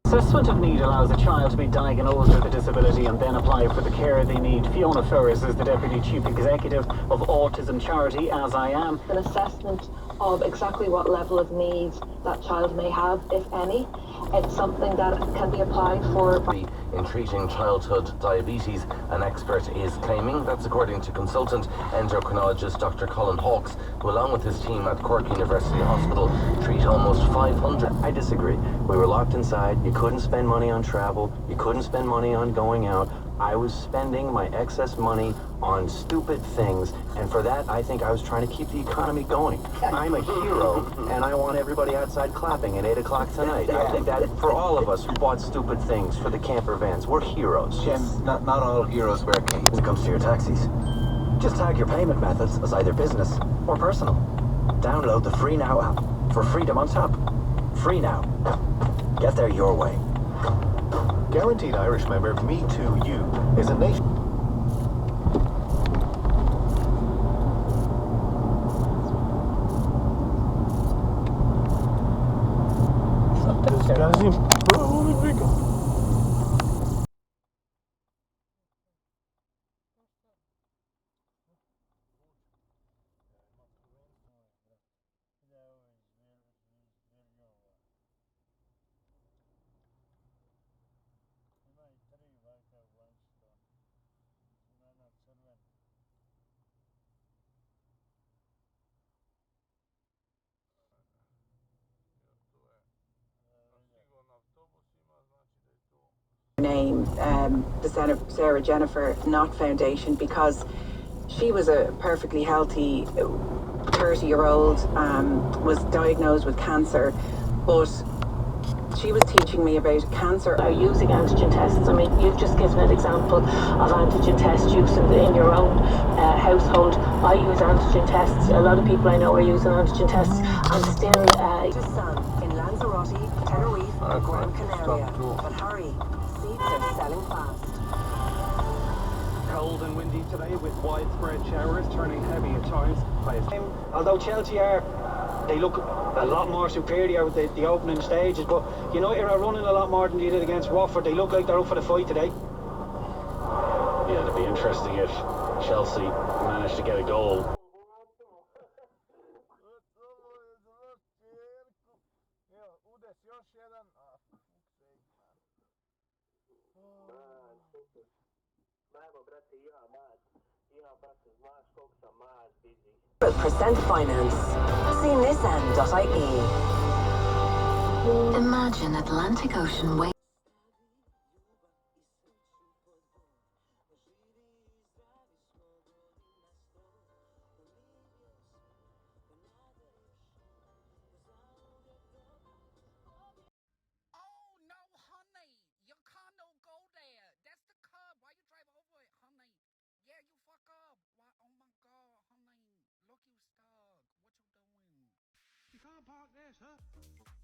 Assessment of need allows a child to be diagnosed with a disability and then apply for the care they need. Fiona Ferris is the Deputy Chief Executive of Autism Charity, As I Am. An assessment of exactly what level of needs that child may have, if any. It's something that can be applied for. In treating childhood diabetes, an expert is claiming. That's according to consultant endocrinologist Dr. Colin Hawkes, who along with his team at Cork University Hospital treat almost 500. I disagree. We were locked inside. You couldn't spend money on travel. You couldn't spend money on going out. I was spending my excess money on stupid things, and for that I think I was trying to keep the economy going. I'm a hero, and I want everybody outside clapping at 8 o'clock tonight. I think that for all of us who bought stupid things for the camper vans, we're heroes. Jim, not all heroes wear capes. When it comes to your taxis, just tag your payment methods as either business or personal. Download the Free Now app for freedom on tap. Free Now. Get there your way. Guaranteed Irish member Me Too You is a nation. Name the Sarah Jennifer Knott Foundation, because she was a perfectly healthy 30-year-old, was diagnosed with cancer, but she was teaching me about cancer. Are using antigen tests. I mean, you've just given an example of antigen test use in your own household. I use antigen tests. A lot of people I know are using antigen tests, and still. Sun in Lanzarote, Tenerife, or Gran Canaria. But hurry, seats are selling fast. Cold and windy today with widespread showers turning heavy at times. Although Chelsea they look a lot more superior with the opening stages, but United are running a lot more than they did against Watford. They look like they're up for the fight today. Yeah, it'd be interesting if Chelsea managed to get a goal. Percent finance. See nissan.ie. Imagine Atlantic Ocean wave. Park this, huh?